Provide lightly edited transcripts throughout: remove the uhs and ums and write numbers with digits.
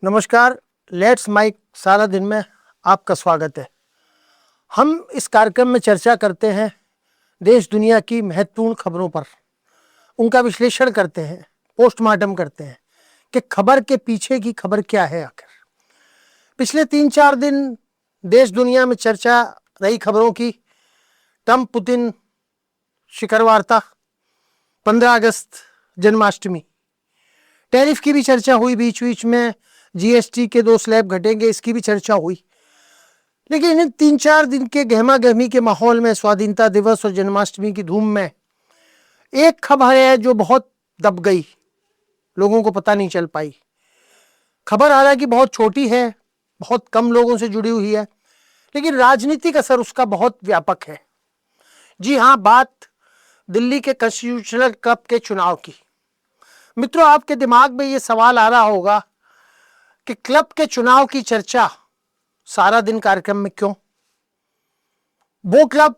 नमस्कार। Let's mic सारा दिन में आपका स्वागत है। हम इस कार्यक्रम में चर्चा करते हैं देश दुनिया की महत्वपूर्ण खबरों पर, उनका विश्लेषण करते हैं, पोस्टमार्टम करते हैं कि खबर के पीछे की खबर क्या है। आखिर पिछले 3-4 दिन देश दुनिया में चर्चा रही खबरों की। ट्रंप पुतिन शिखर वार्ता, 15 अगस्त जन्माष्टमी, टैरिफ की भी चर्चा हुई, बीच बीच में जीएसटी के 2 स्लैब घटेंगे, इसकी भी चर्चा हुई। लेकिन इन 3-4 दिन के गहमा गहमी के माहौल में, स्वाधीनता दिवस और जन्माष्टमी की धूम में, एक खबर है जो बहुत दब गई, लोगों को पता नहीं चल पाई। खबर हालांकि बहुत छोटी है, बहुत कम लोगों से जुड़ी हुई है, लेकिन राजनीतिक असर उसका बहुत व्यापक है। जी हां, बात दिल्ली के कॉन्स्टिट्यूशनल क्लब के चुनाव की। मित्रों, आपके दिमाग में यह सवाल आ रहा होगा कि क्लब के चुनाव की चर्चा सारा दिन कार्यक्रम में क्यों? वो क्लब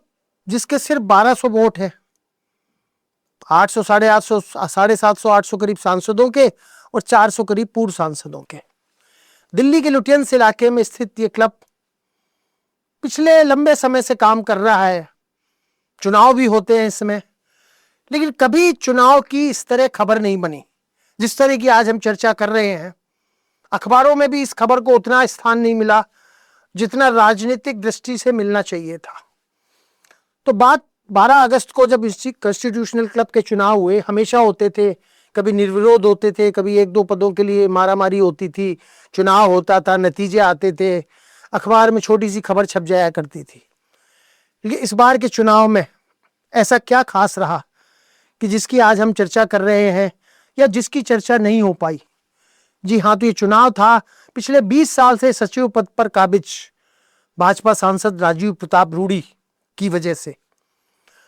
जिसके सिर्फ 1200 वोट है, 800, 850, 750, 800 करीब सांसदों के और 400 करीब पूर्व सांसदों के, दिल्ली के लुटियंस इलाके में स्थित ये क्लब पिछले लंबे समय से काम कर रहा है। चुनाव भी होते हैं इसमें, लेकिन कभी चुनाव की इस तरह खबर नहीं बनी जिस तरह की आज हम चर्चा कर रहे हैं। अखबारों में भी इस खबर को उतना स्थान नहीं मिला जितना राजनीतिक दृष्टि से मिलना चाहिए था। तो बात 12 अगस्त को जब इस कॉन्स्टिट्यूशनल क्लब के चुनाव हुए, हमेशा होते थे, कभी निर्विरोध होते थे, कभी 1-2 पदों के लिए मारामारी होती थी, चुनाव होता था, नतीजे आते थे, अखबार में छोटी सी खबर छप जाया करती थी। लेकिन इस बार के चुनाव में ऐसा क्या खास रहा कि जिसकी आज हम चर्चा कर रहे हैं या जिसकी चर्चा नहीं हो पाई? जी हां, तो ये चुनाव था पिछले 20 साल से सचिव पद पर काबिज भाजपा सांसद राजीव प्रताप रूडी की वजह से।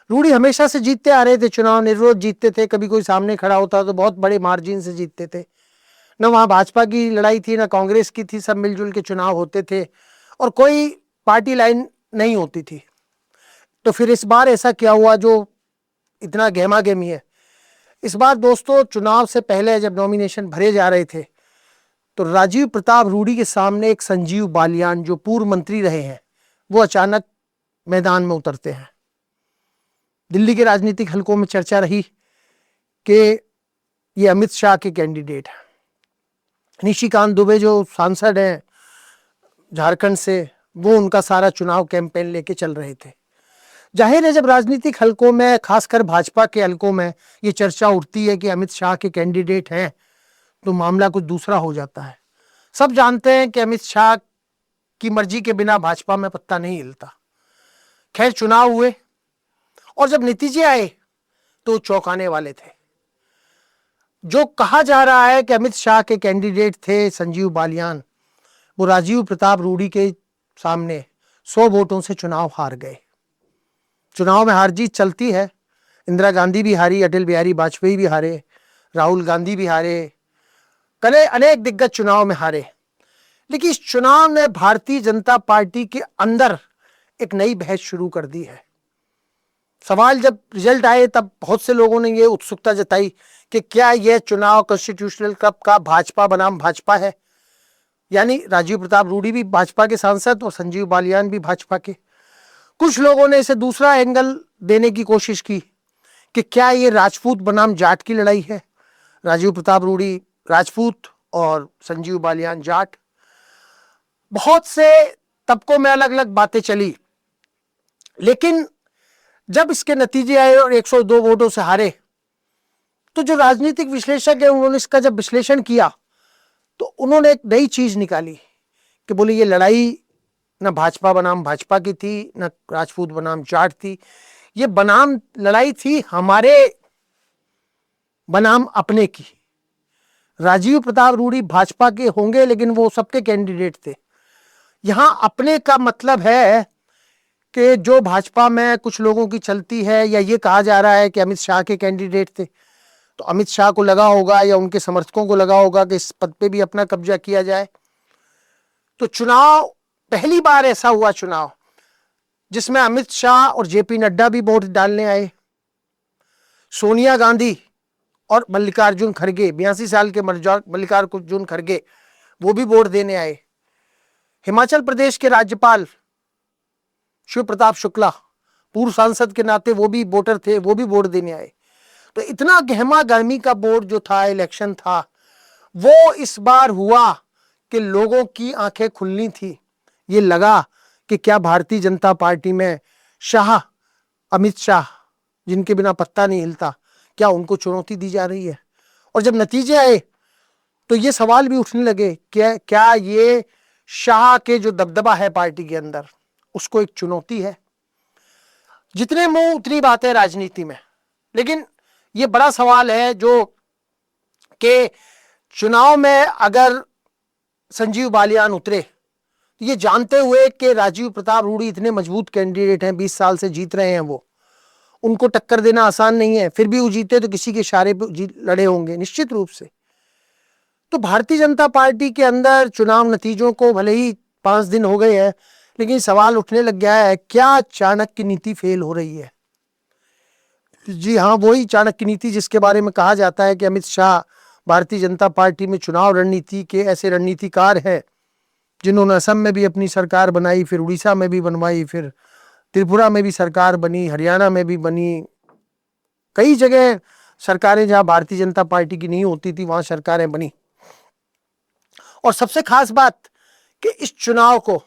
रूडी हमेशा से जीतते आ रहे थे चुनाव, निर्विरोध जीतते थे, कभी कोई सामने खड़ा होता तो बहुत बड़े मार्जिन से जीतते थे। न वहां भाजपा की लड़ाई थी, न कांग्रेस की थी, सब मिलजुल के चुनाव होते थे और कोई पार्टी लाइन नहीं होती थी। तो फिर इस बार ऐसा क्या हुआ जो इतना गहमा गहमी है? इस बार दोस्तों, चुनाव से पहले जब नॉमिनेशन भरे जा रहे थे तो राजीव प्रताप रूडी के सामने एक संजीव बालियान, जो पूर्व मंत्री रहे हैं, वो अचानक मैदान में उतरते हैं। दिल्ली के राजनीतिक हलकों में चर्चा रही कि ये अमित शाह के कैंडिडेट हैं। निशिकांत दुबे जो सांसद हैं झारखंड से, वो उनका सारा चुनाव कैंपेन लेके चल रहे थे। जाहिर है, जब राजनीतिक हलकों में, खासकर भाजपा के हलकों में, ये चर्चा उठती है कि अमित शाह के कैंडिडेट हैं, तो मामला कुछ दूसरा हो जाता है। सब जानते हैं कि अमित शाह की मर्जी के बिना भाजपा में पत्ता नहीं हिलता। खैर, चुनाव हुए और जब नतीजे आए तो चौंकाने वाले थे। जो कहा जा रहा है कि अमित शाह के कैंडिडेट थे संजीव बालियान, वो राजीव प्रताप रूडी के सामने 100 वोटों से चुनाव हार गए। चुनाव में हार जीत चलती है, इंदिरा गांधी भी हारी, अटल बिहारी वाजपेयी भी हारे, राहुल गांधी भी हारे, कने अनेक दिग्गज चुनाव में हारे। लेकिन इस चुनाव ने भारतीय जनता पार्टी के अंदर एक नई बहस शुरू कर दी है। सवाल जब रिजल्ट आए तब बहुत से लोगों ने यह उत्सुकता जताई कि क्या यह चुनाव कॉन्स्टिट्यूशनल क्लब का भाजपा बनाम भाजपा है, यानी राजीव प्रताप रूडी भी भाजपा के सांसद और संजीव बालियान भी भाजपा के। कुछ लोगों ने इसे दूसरा एंगल देने की कोशिश की कि क्या यह राजपूत बनाम जाट की लड़ाई है, राजीव प्रताप रूडी राजपूत और संजीव बालियान जाट। बहुत से तबकों में अलग अलग बातें चली, लेकिन जब इसके नतीजे आए और 102 वोटों से हारे, तो जो राजनीतिक विश्लेषक है उन्होंने इसका जब विश्लेषण किया तो उन्होंने एक नई चीज निकाली कि बोले ये लड़ाई न भाजपा बनाम भाजपा की थी, न राजपूत बनाम जाट थी, ये बनाम लड़ाई थी हमारे बनाम अपने की। राजीव प्रताप रूडी भाजपा के होंगे, लेकिन वो सबके कैंडिडेट थे। यहां अपने का मतलब है कि जो भाजपा में कुछ लोगों की चलती है, या ये कहा जा रहा है कि अमित शाह के कैंडिडेट थे, तो अमित शाह को लगा होगा या उनके समर्थकों को लगा होगा कि इस पद पे भी अपना कब्जा किया जाए। तो चुनाव, पहली बार ऐसा हुआ चुनाव जिसमें अमित शाह और जेपी नड्डा भी वोट डालने आए। सोनिया गांधी और मल्लिकार्जुन खड़गे, 82 साल के मल्लिकार्जुन खड़गे, वो भी वोट देने आए। हिमाचल प्रदेश के राज्यपाल शिव प्रताप शुक्ला पूर्व सांसद के नाते वो भी वोटर थे, वो भी वोट देने आए। तो इतना गहमा गर्मी का वोट जो था, इलेक्शन था, वो इस बार हुआ कि लोगों की आंखें खुलनी थी। ये लगा कि क्या भारतीय जनता पार्टी में शाह, अमित शाह, जिनके बिना पत्ता नहीं हिलता, क्या उनको चुनौती दी जा रही है? और जब नतीजे आए तो ये सवाल भी उठने लगे कि क्या ये शाह के जो दबदबा है पार्टी के अंदर, उसको एक चुनौती है? जितने मुंह उतनी बातें राजनीति में। लेकिन ये बड़ा सवाल है जो कि चुनाव में अगर संजीव बालियान उतरे तो ये जानते हुए कि राजीव प्रताप रूडी इतने मजबूत कैंडिडेट हैं, 20 साल से जीत रहे हैं, वो उनको टक्कर देना आसान नहीं है। फिर भी वो जीते तो किसी के इशारे पर लड़े होंगे निश्चित रूप से। तो भारतीय जनता पार्टी के अंदर चुनाव नतीजों को भले ही 5 दिन हो गए हैं, लेकिन सवाल उठने लग गया है, क्या चाणक्य नीति फेल हो रही है? जी हाँ, वही चाणक्य नीति जिसके बारे में कहा जाता है कि अमित शाह भारतीय जनता पार्टी में चुनाव रणनीति के ऐसे रणनीतिकार हैं जिन्होंने असम में भी अपनी सरकार बनाई, फिर उड़ीसा में भी बनवाई, फिर त्रिपुरा में भी सरकार बनी, हरियाणा में भी बनी, कई जगह सरकारें जहां भारतीय जनता पार्टी की नहीं होती थी वहां सरकारें बनी। और सबसे खास बात कि इस चुनाव को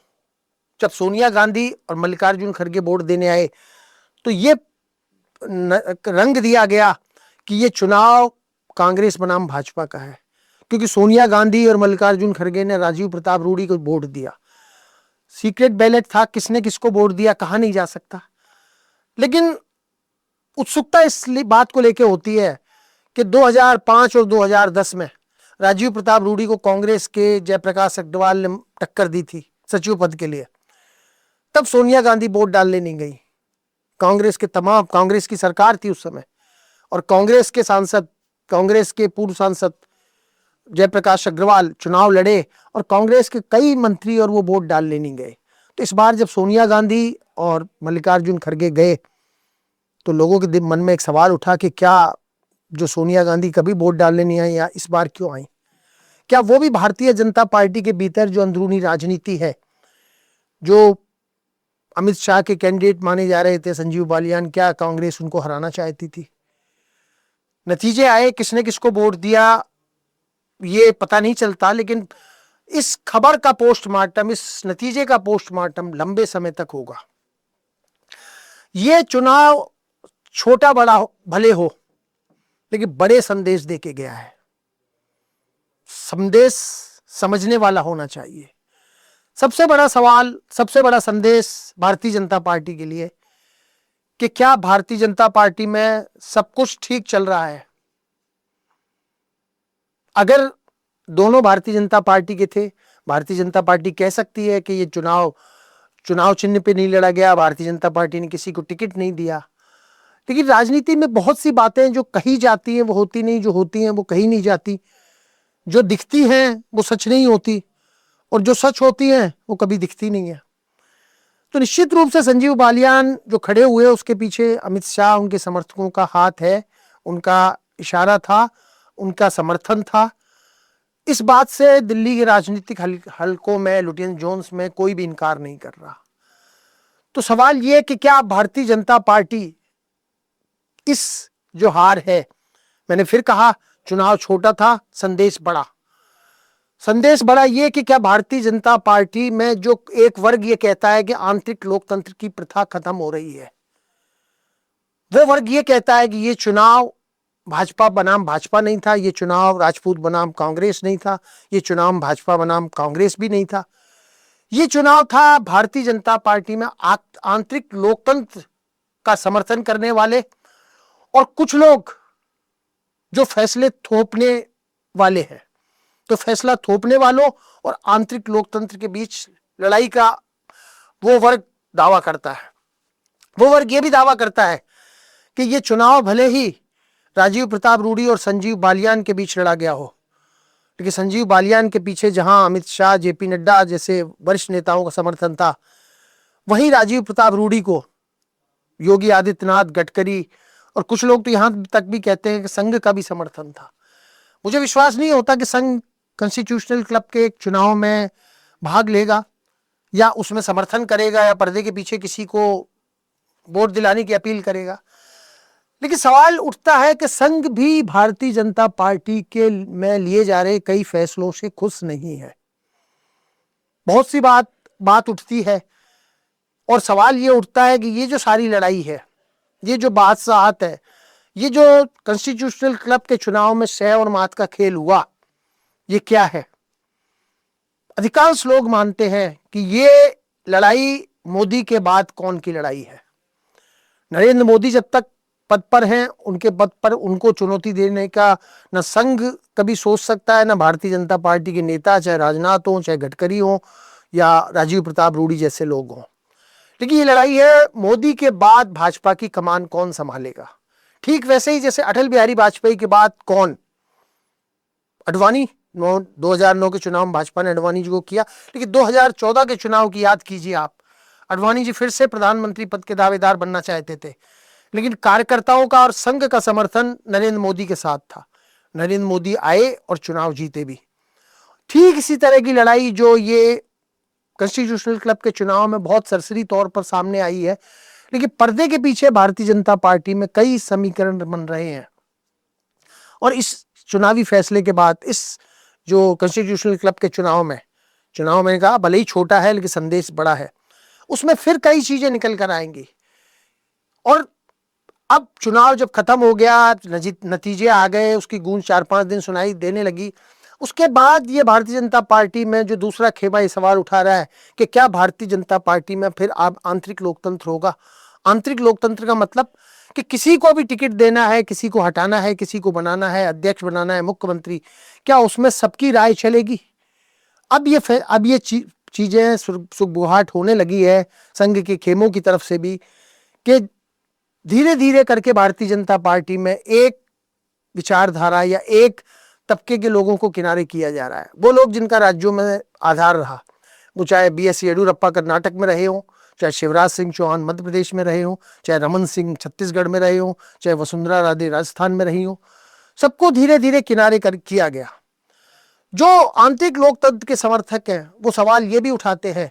जब सोनिया गांधी और मल्लिकार्जुन खड़गे वोट देने आए तो ये रंग दिया गया कि ये चुनाव कांग्रेस बनाम भाजपा का है, क्योंकि सोनिया गांधी और मल्लिकार्जुन खड़गे ने राजीव प्रताप रूडी को वोट दिया। सीक्रेट बैलेट था, किसने किसको वोट दिया कहा नहीं जा सकता। लेकिन उत्सुकता इस बात को लेकर होती है कि 2005 और 2010 में राजीव प्रताप रूडी को कांग्रेस के जयप्रकाश अग्रवाल ने टक्कर दी थी सचिव पद के लिए। तब सोनिया गांधी वोट डालने नहीं गई। कांग्रेस की सरकार थी उस समय, और कांग्रेस के सांसद, कांग्रेस के पूर्व सांसद जयप्रकाश अग्रवाल चुनाव लड़े और कांग्रेस के कई मंत्री और वो वोट डालने नहीं गए। तो इस बार जब सोनिया गांधी और मल्लिकार्जुन खड़गे गए तो लोगों के मन में एक सवाल उठा कि क्या जो सोनिया गांधी कभी वोट डालने नहीं आई, या इस बार क्यों आई? क्या वो भी भारतीय जनता पार्टी के भीतर जो अंदरूनी राजनीति है, जो अमित शाह के कैंडिडेट माने जा रहे थे संजीव बालियान, क्या कांग्रेस उनको हराना चाहती थी? नतीजे आए, किसने किसको वोट दिया ये पता नहीं चलता, लेकिन इस खबर का पोस्टमार्टम, इस नतीजे का पोस्टमार्टम लंबे समय तक होगा। ये चुनाव छोटा बड़ा भले हो, लेकिन बड़े संदेश देके गया है। संदेश समझने वाला होना चाहिए। सबसे बड़ा सवाल, सबसे बड़ा संदेश भारतीय जनता पार्टी के लिए कि क्या भारतीय जनता पार्टी में सब कुछ ठीक चल रहा है? अगर दोनों भारतीय जनता पार्टी के थे, भारतीय जनता पार्टी कह सकती है कि ये चुनाव चिन्ह पे नहीं लड़ा गया, भारतीय जनता पार्टी ने किसी को टिकट नहीं दिया। लेकिन राजनीति में बहुत सी बातें जो कही जाती हैं वो होती नहीं, जो होती हैं वो कही नहीं जाती, जो दिखती हैं वो सच नहीं होती, और जो सच होती हैं वो कभी दिखती नहीं है। तो निश्चित रूप से संजीव बालियान जो खड़े हुए उसके पीछे अमित शाह, उनके समर्थकों का हाथ है, उनका इशारा था, उनका समर्थन था। इस बात से दिल्ली के राजनीतिक हलकों में, लुटियन जोन्स में कोई भी इनकार नहीं कर रहा। तो सवाल यह कि क्या भारतीय जनता पार्टी इस जो हार है, मैंने फिर कहा चुनाव छोटा था, संदेश बड़ा। संदेश बड़ा ये कि क्या भारतीय जनता पार्टी में जो एक वर्ग ये कहता है कि आंतरिक लोकतंत्र की प्रथा खत्म हो रही है, वो वर्ग ये कहता है कि ये चुनाव भाजपा बनाम भाजपा नहीं था, ये चुनाव राजपूत बनाम कांग्रेस नहीं था, ये चुनाव भाजपा बनाम कांग्रेस भी नहीं था, ये चुनाव था भारतीय जनता पार्टी में आंतरिक लोकतंत्र का समर्थन करने वाले और कुछ लोग जो फैसले थोपने वाले हैं। तो फैसला थोपने वालों और आंतरिक लोकतंत्र के बीच लड़ाई का वो वर्ग दावा करता है। वो वर्ग ये भी दावा करता है कि ये चुनाव भले ही राजीव प्रताप रूडी और संजीव बालियान के बीच लड़ा गया हो, लेकिन संजीव बालियान के पीछे जहां अमित शाह, जेपी नड्डा जैसे वरिष्ठ नेताओं का समर्थन था, वहीं राजीव प्रताप रूडी को योगी आदित्यनाथ, गडकरी और कुछ लोग तो यहां तक भी कहते हैं कि संघ का भी समर्थन था। मुझे विश्वास नहीं होता कि संघ कॉन्स्टिट्यूशनल क्लब के एक चुनाव में भाग लेगा या उसमें समर्थन करेगा या पर्दे के पीछे किसी को वोट दिलाने की अपील करेगा। लेकिन सवाल उठता है कि संघ भी भारतीय जनता पार्टी के में लिए जा रहे कई फैसलों से खुश नहीं है। बहुत सी बात उठती है और सवाल ये उठता है कि ये जो सारी लड़ाई है, ये जो बादशाहत है, ये जो कॉन्स्टिट्यूशनल क्लब के चुनाव में सह और मात का खेल हुआ, ये क्या है? अधिकांश लोग मानते हैं कि ये लड़ाई मोदी के बाद कौन की लड़ाई है। नरेंद्र मोदी जब तक पद पर हैं, उनके पद पर उनको चुनौती देने का न संघ कभी सोच सकता है, न भारतीय जनता पार्टी के नेता, चाहे राजनाथ हो, चाहे गडकरी हो या राजीव प्रताप रूडी जैसे लोग हों। लेकिन ये लड़ाई है मोदी के बाद भाजपा की कमान कौन संभालेगा। ठीक वैसे ही जैसे अटल बिहारी वाजपेयी के बाद कौन, अडवाणी 2009 के चुनाव में भाजपा ने अडवाणी जी को किया, लेकिन 2014 के चुनाव की याद कीजिए आप। अडवाणी जी फिर से प्रधानमंत्री पद के दावेदार बनना चाहते थे, लेकिन कार्यकर्ताओं का और संघ का समर्थन नरेंद्र मोदी के साथ था। नरेंद्र मोदी आए और चुनाव जीते भी। ठीक इसी तरह की लड़ाई जो ये कॉन्स्टिट्यूशनल क्लब के चुनाव में बहुत सरसरी तौर पर सामने आई है, लेकिन पर्दे के पीछे भारतीय जनता पार्टी में कई समीकरण बन रहे हैं। और इस चुनावी फैसले के बाद इस जो कॉन्स्टिट्यूशनल क्लब के चुनाव मैंने कहा भले ही छोटा है लेकिन संदेश बड़ा है, उसमें फिर कई चीजें निकल कर आएंगी। और अब चुनाव जब खत्म हो गया, नतीजे आ गए, उसकी गूंज 4-5 दिन सुनाई देने लगी, उसके बाद ये भारतीय जनता पार्टी में जो दूसरा खेमा ये सवाल उठा रहा है कि क्या भारतीय जनता पार्टी में फिर अब आंतरिक लोकतंत्र होगा। आंतरिक लोकतंत्र का मतलब कि किसी को भी टिकट देना है, किसी को हटाना है, किसी को बनाना है, अध्यक्ष बनाना है, मुख्यमंत्री, क्या उसमें सबकी राय चलेगी। अब ये चीजें सुगबुगाहट होने लगी है संघ के खेमों की तरफ से भी कि धीरे धीरे करके भारतीय जनता पार्टी में एक विचारधारा या एक तबके के लोगों को किनारे किया जा रहा है। वो लोग जिनका राज्यों में आधार रहा, वो चाहे BS येडियुरप्पा कर्नाटक में रहे हों, चाहे शिवराज सिंह चौहान मध्य प्रदेश में रहे हों, चाहे रमन सिंह छत्तीसगढ़ में रहे हों, चाहे वसुंधरा राजे राजस्थान में रही हों, सबको धीरे धीरे किनारे किया गया। जो आंतरिक लोकतंत्र के समर्थक हैं वो सवाल ये भी उठाते हैं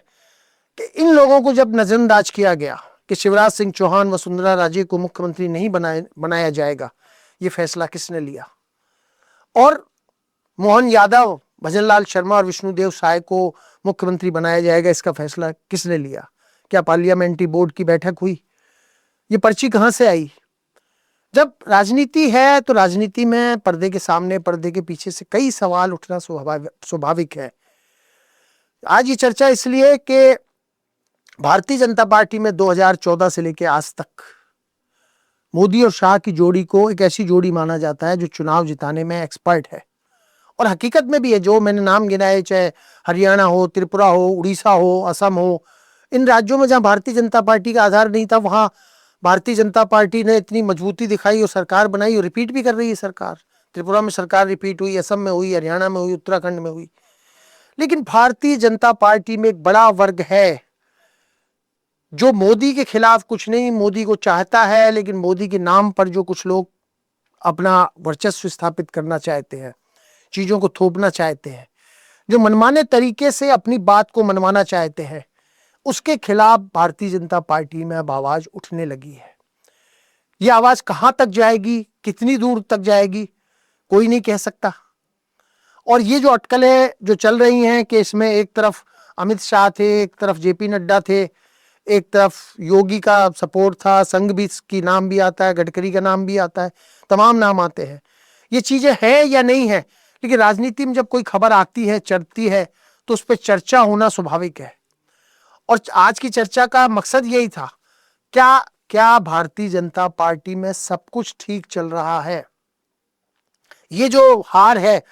कि इन लोगों को जब नजरअंदाज किया गया कि शिवराज सिंह चौहान वसुंधरा राजे को मुख्यमंत्री नहीं बनाया जाएगा, ये फैसला किसने लिया। और मोहन यादव, भजनलाल शर्मा और विष्णुदेव साय को मुख्यमंत्री बनाया जाएगा, इसका फैसला किसने लिया। क्या पार्लियामेंट्री बोर्ड की बैठक हुई? ये पर्ची कहां से आई? जब राजनीति है तो राजनीति में पर्दे के सामने, पर्दे के पीछे से कई सवाल उठना स्वाभाविक है। आज ये चर्चा इसलिए कि भारतीय जनता पार्टी में 2014 से लेकर आज तक मोदी और शाह की जोड़ी को एक ऐसी जोड़ी माना जाता है जो चुनाव जिताने में एक्सपर्ट है। और हकीकत में भी है, जो मैंने नाम गिनाए, चाहे हरियाणा हो, त्रिपुरा हो, उड़ीसा हो, असम हो, इन राज्यों में जहां भारतीय जनता पार्टी का आधार नहीं था, वहां भारतीय जनता पार्टी ने इतनी मजबूती दिखाई और सरकार बनाई और रिपीट भी कर रही है सरकार। त्रिपुरा में सरकार रिपीट हुई, असम में हुई, हरियाणा में हुई, उत्तराखंड में हुई। लेकिन भारतीय जनता पार्टी में एक बड़ा वर्ग है जो मोदी के खिलाफ कुछ नहीं, मोदी को चाहता है, लेकिन मोदी के नाम पर जो कुछ लोग अपना वर्चस्व स्थापित करना चाहते हैं, चीजों को थोपना चाहते हैं, जो मनमाने तरीके से अपनी बात को मनवाना चाहते हैं, उसके खिलाफ भारतीय जनता पार्टी में अब आवाज उठने लगी है। यह आवाज कहां तक जाएगी, कितनी दूर तक जाएगी, कोई नहीं कह सकता। और ये जो अटकलें जो चल रही हैं कि इसमें एक तरफ अमित शाह थे, एक तरफ JP नड्डा थे, एक तरफ योगी का सपोर्ट था, संघ भी की नाम भी आता है, गडकरी का नाम भी आता है, तमाम नाम आते हैं। ये चीजें हैं या नहीं है, लेकिन राजनीति में जब कोई खबर आती है, चलती है, तो उस पर चर्चा होना स्वाभाविक है। और आज की चर्चा का मकसद यही था, क्या भारतीय जनता पार्टी में सब कुछ ठीक चल रहा है। ये जो हार है,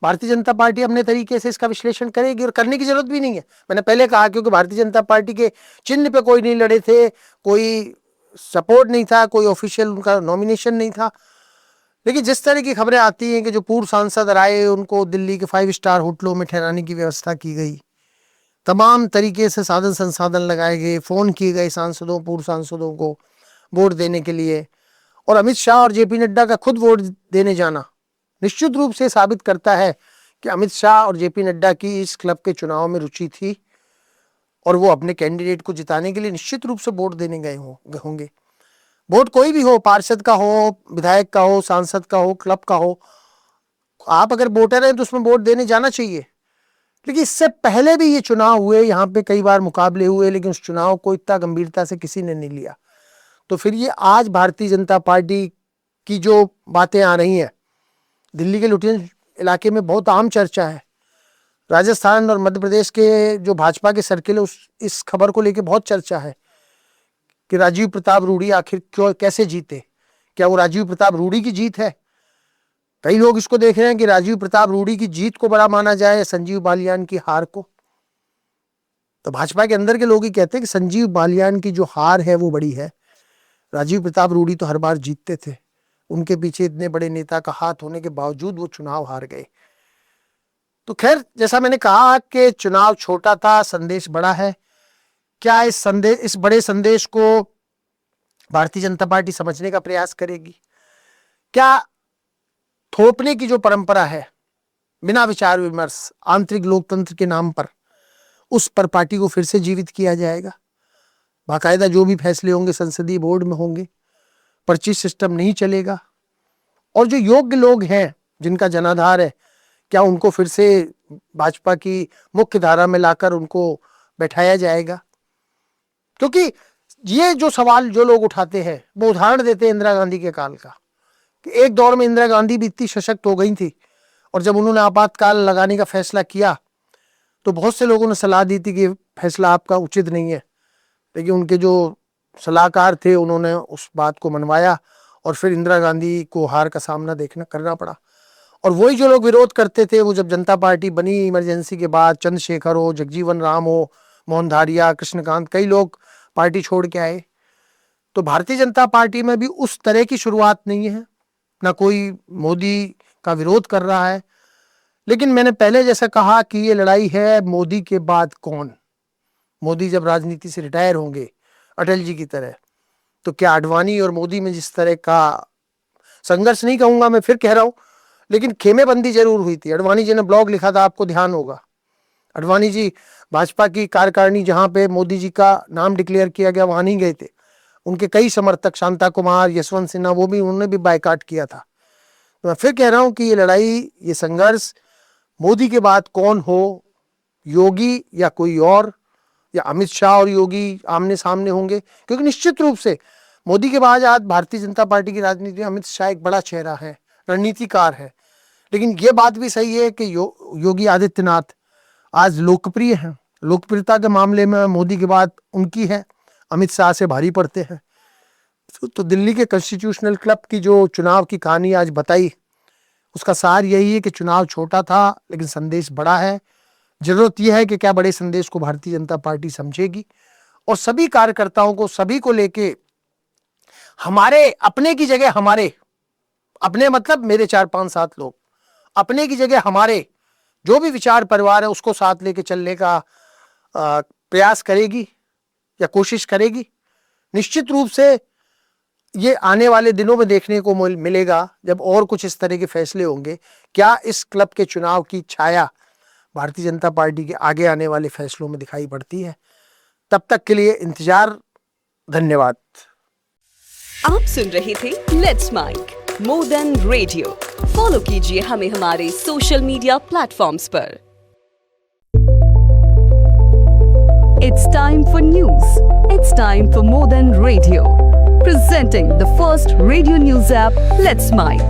भारतीय जनता पार्टी अपने तरीके से इसका विश्लेषण करेगी और करने की जरूरत भी नहीं है। मैंने पहले कहा, क्योंकि भारतीय जनता पार्टी के चिन्ह पे कोई नहीं लड़े थे, कोई सपोर्ट नहीं था, कोई ऑफिशियल उनका नॉमिनेशन नहीं था। लेकिन जिस तरह की खबरें आती हैं कि जो पूर्व सांसद आए उनको दिल्ली के 5 स्टार होटलों में ठहराने की व्यवस्था की गई, तमाम तरीके से साधन संसाधन लगाए गए, फोन किए गए सांसदों, पूर्व सांसदों को वोट देने के लिए, और अमित शाह और JP नड्डा का खुद वोट देने जाना निश्चित रूप से साबित करता है कि अमित शाह और जेपी नड्डा की इस क्लब के चुनाव में रुचि थी और वो अपने कैंडिडेट को जिताने के लिए निश्चित रूप से वोट देने गए होंगे। वोट कोई भी हो, पार्षद का हो, विधायक का हो, सांसद का हो, क्लब का हो, आप अगर वोटर हैं तो उसमें वोट देने जाना चाहिए। लेकिन इससे पहले भी ये चुनाव हुए, यहाँ पे कई बार मुकाबले हुए, लेकिन उस चुनाव को इतना गंभीरता से किसी ने नहीं लिया। तो फिर ये आज भारतीय जनता पार्टी की जो बातें आ रही हैं, दिल्ली के लुधियाना इलाके में बहुत आम चर्चा है, राजस्थान और मध्य प्रदेश के जो भाजपा के सर्किल है इस खबर को लेकर बहुत चर्चा है कि राजीव प्रताप रूडी आखिर क्यों कैसे जीते, क्या वो राजीव प्रताप रूडी की जीत है। कई लोग इसको देख रहे हैं कि राजीव प्रताप रूडी की जीत को बड़ा माना जाए या संजीव बालियान की हार को। तो भाजपा के अंदर के लोग ही कहते हैं कि संजीव बालियान की जो हार है वो बड़ी है, राजीव प्रताप रूडी तो हर बार जीतते थे, उनके पीछे इतने बड़े नेता का हाथ होने के बावजूद वो चुनाव हार गए। तो खैर, जैसा मैंने कहा कि चुनाव छोटा था, संदेश बड़ा है। क्या इस बड़े संदेश को भारतीय जनता पार्टी समझने का प्रयास करेगी? क्या थोपने की जो परंपरा है बिना विचार विमर्श आंतरिक लोकतंत्र के नाम पर, उस पर पार्टी को फिर से जीवित किया जाएगा? बाकायदा जो भी फैसले होंगे संसदीय बोर्ड में होंगे, पर्ची सिस्टम नहीं चलेगा, और जो योग्य लोग हैं जिनका जनाधार है, क्या उनको फिर से भाजपा की मुख्य धारा में लाकर उनको बैठाया जाएगा? क्योंकि ये जो सवाल जो लोग उठाते हैं वो उदाहरण देते हैं इंदिरा गांधी के काल का, कि एक दौर में इंदिरा गांधी भी इतनी सशक्त हो गई थी और जब उन्होंने आपातकाल लगाने का फैसला किया तो बहुत से लोगों ने सलाह दी थी कि फैसला आपका उचित नहीं है, लेकिन उनके जो सलाहकार थे उन्होंने उस बात को मनवाया और फिर इंदिरा गांधी को हार का सामना करना पड़ा। और वही जो लोग विरोध करते थे, वो जब जनता पार्टी बनी इमरजेंसी के बाद, चंद्रशेखर हो, जगजीवन राम हो, मोहन धारिया, कृष्णकांत, कई लोग पार्टी छोड़ के आए। तो भारतीय जनता पार्टी में भी उस तरह की शुरुआत नहीं है, ना कोई मोदी का विरोध कर रहा है। लेकिन मैंने पहले जैसा कहा कि ये लड़ाई है मोदी के बाद कौन। मोदी जब राजनीति से रिटायर होंगे अटल जी की तरह, तो क्या आडवाणी और मोदी में जिस तरह का संघर्ष नहीं कहूंगा, मैं फिर कह रहा हूं, लेकिन खेमेबंदी जरूर हुई थी। आडवाणी जी ने ब्लॉग लिखा था, आपको ध्यान होगा। आडवाणी जी भाजपा की कार्यकारिणी जहां पे मोदी जी का नाम डिक्लेयर किया गया वहां नहीं गए थे। उनके कई समर्थक, शांता कुमार, यशवंत सिन्हा, उन्होंने भी बायकाट किया था। तो मैं फिर कह रहा हूं कि ये लड़ाई, ये संघर्ष मोदी के बाद कौन हो, योगी या कोई और, या अमित शाह और योगी आमने सामने होंगे? क्योंकि निश्चित रूप से मोदी के बाद आज भारतीय जनता पार्टी की राजनीति में अमित शाह एक बड़ा चेहरा है, रणनीतिकार है। लेकिन ये बात भी सही है कि योगी आदित्यनाथ आज लोकप्रिय हैं। लोकप्रियता के मामले में मोदी के बाद उनकी है, अमित शाह से भारी पड़ते हैं। तो दिल्ली के कॉन्स्टिट्यूशनल क्लब की जो चुनाव की कहानी आज बताई, उसका सार यही है कि चुनाव छोटा था लेकिन संदेश बड़ा है। जरूरत यह है कि क्या बड़े संदेश को भारतीय जनता पार्टी समझेगी और सभी कार्यकर्ताओं को, सभी को लेके हमारे अपने की जगह, हमारे अपने मतलब मेरे 4-5-7 लोग, अपने की जगह हमारे जो भी विचार परिवार है उसको साथ लेके चलने का प्रयास करेगी या कोशिश करेगी। निश्चित रूप से ये आने वाले दिनों में देखने को मिलेगा जब और कुछ इस तरह के फैसले होंगे। क्या इस क्लब के चुनाव की छाया भारतीय जनता पार्टी के आगे आने वाले फैसलों में दिखाई पड़ती है? तब तक के लिए इंतजार। धन्यवाद। आप सुन रहे थे let's make more than radio. Follow कीजिए हमें हमारे सोशल मीडिया प्लेटफॉर्म्स पर। It's time for news. It's time for more than radio. Presenting the first radio news app, Let's Mic.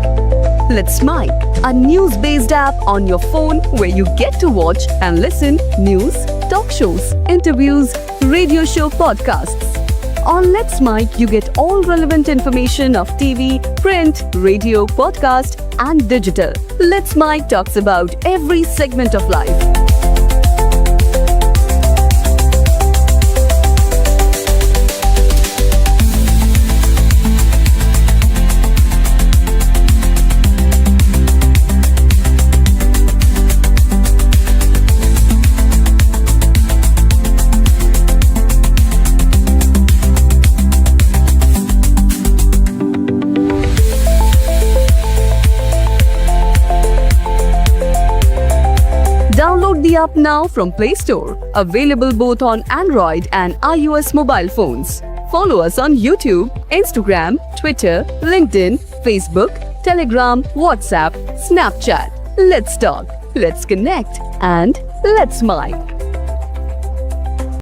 Let's Mic, a news-based app on your phone where you get to watch and listen news, talk shows, interviews, radio show podcasts. On Let's Mic, you get all relevant information of TV, print, radio, podcast, and digital. Let's Mic talks about every segment of life. the app now from Play Store. Available both on Android and iOS mobile phones. Follow us on YouTube, Instagram, Twitter, LinkedIn, Facebook, Telegram, WhatsApp, Snapchat. Let's talk, let's connect, and let's smile.